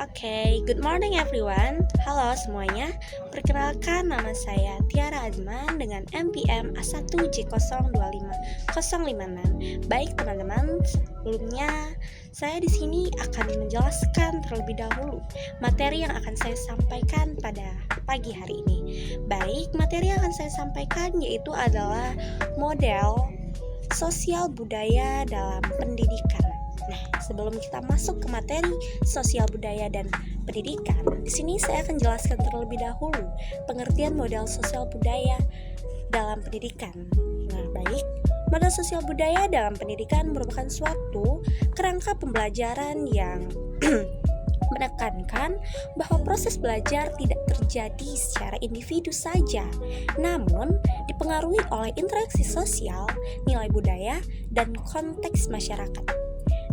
Oke, good morning everyone. Halo semuanya. Perkenalkan, nama saya Tiara Azman dengan NPM A1J025056. Baik teman-teman, sebelumnya saya di sini akan menjelaskan terlebih dahulu materi yang akan saya sampaikan pada pagi hari ini. Baik, materi yang akan saya sampaikan yaitu adalah model sosial budaya dalam pendidikan. Nah, sebelum kita masuk ke materi sosial budaya dan pendidikan, di sini saya akan jelaskan terlebih dahulu pengertian model sosial budaya dalam pendidikan. Nah, baik, model sosial budaya dalam pendidikan merupakan suatu kerangka pembelajaran yang menekankan bahwa proses belajar tidak terjadi secara individu saja, namun dipengaruhi oleh interaksi sosial, nilai budaya, dan konteks masyarakat,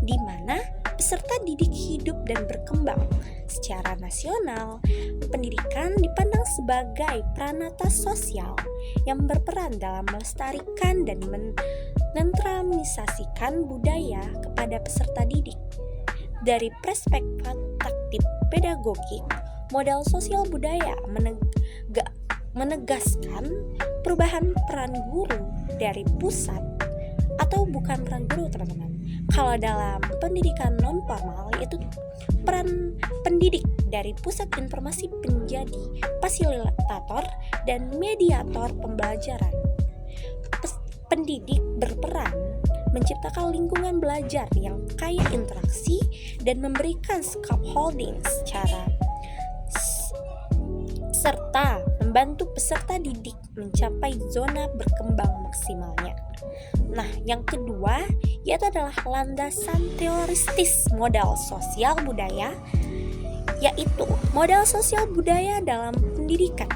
di mana peserta didik hidup dan berkembang. Secara nasional, pendidikan dipandang sebagai pranata sosial yang berperan dalam melestarikan dan menetralisasikan budaya kepada peserta didik. Dari perspektif pedagogik, model sosial budaya menegaskan perubahan peran guru dari pusat atau bukan peran guru, teman-teman. Kalau dalam pendidikan non formal, yaitu peran pendidik dari pusat informasi menjadi fasilitator dan mediator pembelajaran. Pendidik berperan menciptakan lingkungan belajar yang kaya interaksi dan memberikan scaffolding serta membantu peserta didik mencapai zona berkembang maksimalnya. Nah, yang kedua yaitu adalah landasan teoristis model sosial budaya, yaitu model sosial budaya dalam pendidikan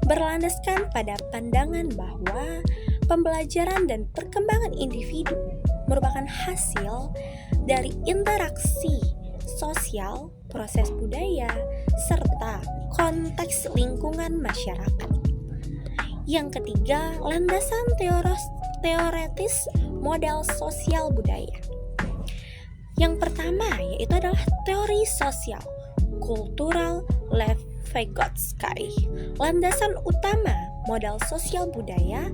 berlandaskan pada pandangan bahwa pembelajaran dan perkembangan individu merupakan hasil dari interaksi sosial, proses budaya, serta konteks lingkungan masyarakat. Yang ketiga, landasan teoretis model sosial budaya. Yang pertama yaitu adalah teori sosial kultural Lev Vygotsky. Landasan utama model sosial budaya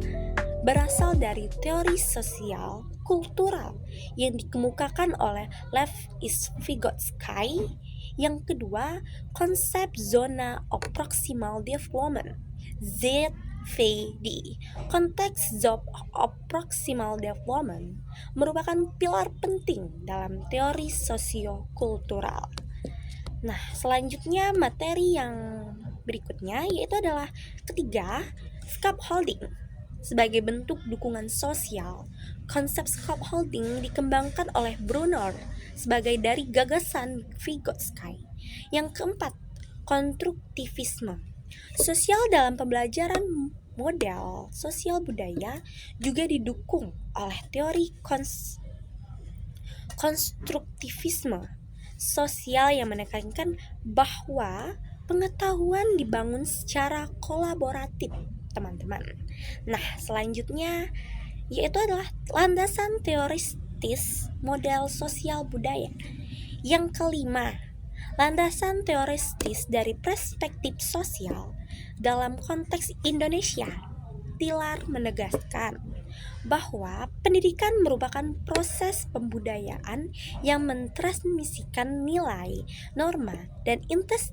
berasal dari teori sosial kultural yang dikemukakan oleh Lev Vygotsky. Yang kedua, konsep zona of proximal development ZVD. Konteks zone of proximal development merupakan pilar penting dalam teori sosiokultural. Nah, selanjutnya materi yang berikutnya yaitu adalah ketiga, scaffolding. Sebagai bentuk dukungan sosial, konsep scaffolding dikembangkan oleh Brunner sebagai dari gagasan Vygotsky. Yang keempat, konstruktivisme. Sosial dalam pembelajaran model sosial budaya juga didukung oleh teori konstruktivisme sosial yang menekankan bahwa pengetahuan dibangun secara kolaboratif, teman-teman. Nah, selanjutnya yaitu adalah landasan teoristis model sosial budaya. Yang kelima, landasan teoristis dari perspektif sosial dalam konteks Indonesia. Pilar menegaskan bahwa pendidikan merupakan proses pembudayaan yang mentransmisikan nilai, norma, dan identitas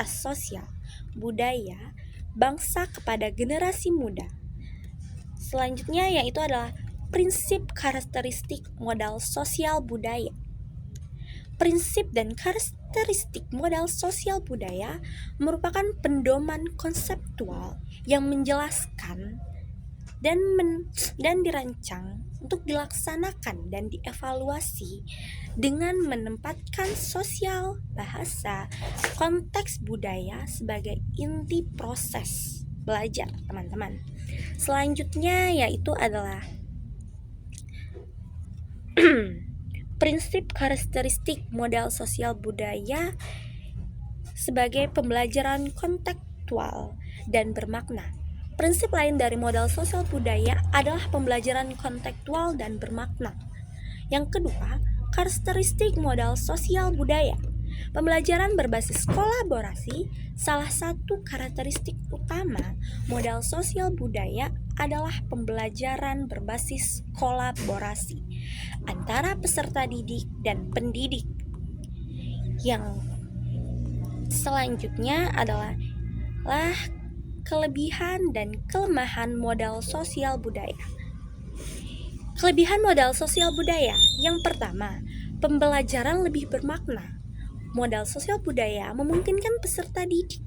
sosial, budaya, bangsa kepada generasi muda. Selanjutnya yaitu adalah prinsip karakteristik modal sosial budaya. Prinsip dan karakteristik modal sosial budaya merupakan pedoman konseptual yang menjelaskan dan dirancang untuk dilaksanakan dan dievaluasi dengan menempatkan sosial, bahasa, konteks budaya sebagai inti proses belajar, teman-teman. Selanjutnya yaitu adalah prinsip karakteristik modal sosial budaya sebagai pembelajaran kontekstual dan bermakna. Prinsip lain dari modal sosial budaya adalah pembelajaran kontekstual dan bermakna. Yang kedua, karakteristik modal sosial budaya. Pembelajaran berbasis kolaborasi, salah satu karakteristik utama modal sosial budaya adalah pembelajaran berbasis kolaborasi antara peserta didik dan pendidik. Yang selanjutnya adalah kelebihan dan kelemahan modal sosial budaya. Kelebihan modal sosial budaya yang pertama, pembelajaran lebih bermakna. Modal sosial budaya memungkinkan peserta didik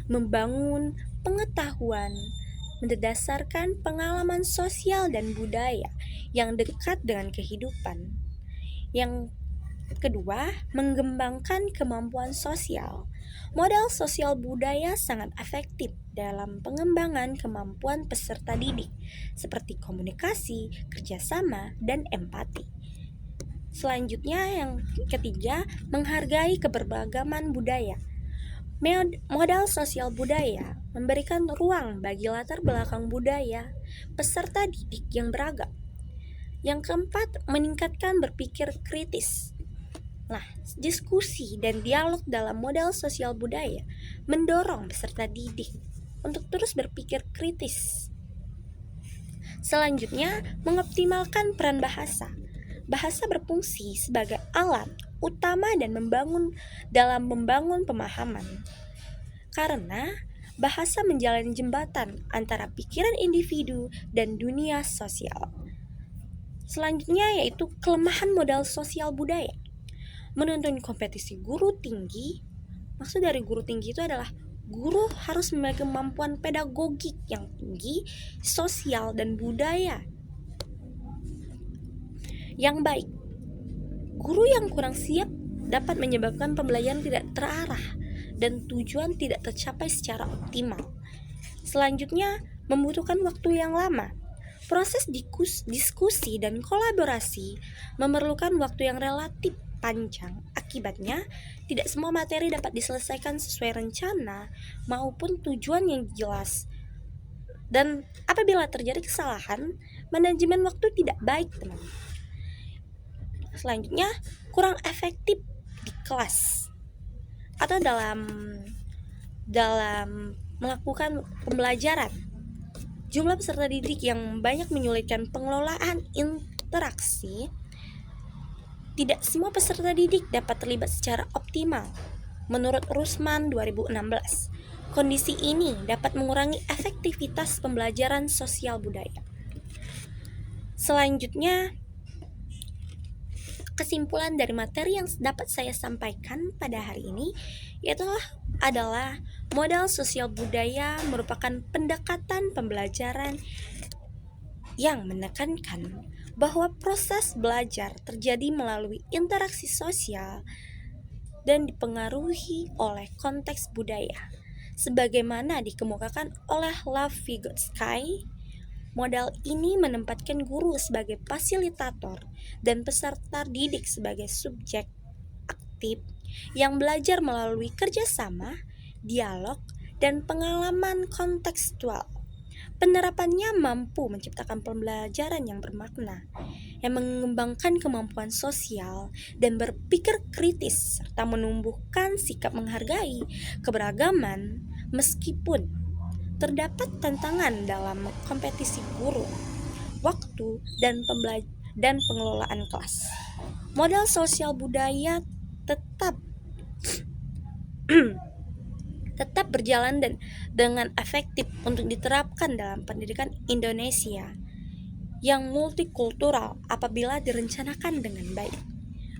membangun pengetahuan berdasarkan pengalaman sosial dan budaya yang dekat dengan kehidupan. Yang kedua, mengembangkan kemampuan sosial. Modal sosial budaya sangat efektif dalam pengembangan kemampuan peserta didik, seperti komunikasi, kerjasama, dan empati. Selanjutnya, yang ketiga, menghargai keberagaman budaya. Modal sosial budaya memberikan ruang bagi latar belakang budaya peserta didik yang beragam. Yang keempat, meningkatkan berpikir kritis. Nah, diskusi dan dialog dalam modal sosial budaya mendorong peserta didik untuk terus berpikir kritis. Selanjutnya, mengoptimalkan peran bahasa. Bahasa berfungsi sebagai alat utama dan dalam membangun pemahaman. Karena bahasa menjalin jembatan antara pikiran individu dan dunia sosial. Selanjutnya yaitu kelemahan modal sosial budaya. Menuntun kompetisi guru tinggi. Maksud dari guru tinggi itu adalah guru harus memiliki kemampuan pedagogik yang tinggi, sosial dan budaya yang baik. Guru yang kurang siap dapat menyebabkan pembelajaran tidak terarah dan tujuan tidak tercapai secara optimal. Selanjutnya, membutuhkan waktu yang lama. Proses diskusi dan kolaborasi memerlukan waktu yang relatif panjang. Akibatnya, tidak semua materi dapat diselesaikan sesuai rencana maupun tujuan yang jelas. Dan apabila terjadi kesalahan, manajemen waktu tidak baik, teman. Selanjutnya, kurang efektif di kelas atau dalam melakukan pembelajaran. Jumlah peserta didik yang banyak menyulitkan pengelolaan interaksi. Tidak semua peserta didik dapat terlibat secara optimal. Menurut Rusman 2016, kondisi ini dapat mengurangi efektivitas pembelajaran sosial budaya. Selanjutnya, kesimpulan dari materi yang dapat saya sampaikan pada hari ini adalah modal sosial budaya merupakan pendekatan pembelajaran yang menekankan bahwa proses belajar terjadi melalui interaksi sosial dan dipengaruhi oleh konteks budaya. Sebagaimana dikemukakan oleh Love Vygotsky, modal ini menempatkan guru sebagai fasilitator dan peserta didik sebagai subjek aktif yang belajar melalui kerjasama, dialog, dan pengalaman kontekstual. Penerapannya mampu menciptakan pembelajaran yang bermakna, yang mengembangkan kemampuan sosial dan berpikir kritis, serta menumbuhkan sikap menghargai keberagaman meskipun terdapat tantangan dalam kompetisi guru, waktu, dan pengelolaan kelas. Modal sosial budaya tetap berjalan dan dengan efektif untuk diterapkan dalam pendidikan Indonesia yang multikultural apabila direncanakan dengan baik.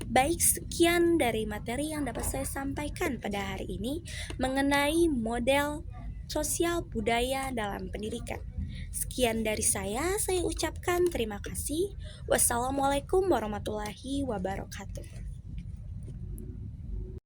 Baik, sekian dari materi yang dapat saya sampaikan pada hari ini mengenai model sosial budaya dalam pendidikan. Sekian dari saya ucapkan terima kasih. Wassalamualaikum warahmatullahi wabarakatuh.